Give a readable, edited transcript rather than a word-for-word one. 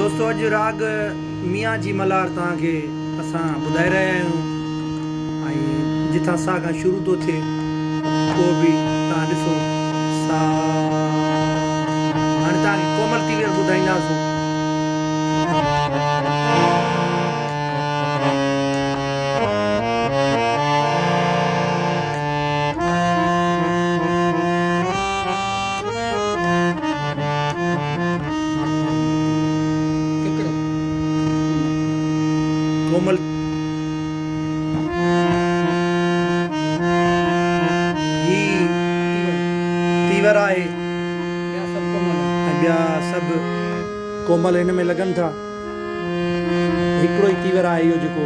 दोस्तों अॼु राग मियाँ जी मल्हार तव्हांखे असां ॿुधाए रहिया आहियूं ऐं जिथां सा खां शुरू थो थिए उहो बि तव्हां ॾिसो सा। हाणे तव्हांखे कोमल तीवर ॿुधाईंदासीं। कोमल ही तीवर आहे ऐं ॿिया सभु कोमल हिन में लॻनि था। हिकिड़ो ई तीवर आहे इहो जेको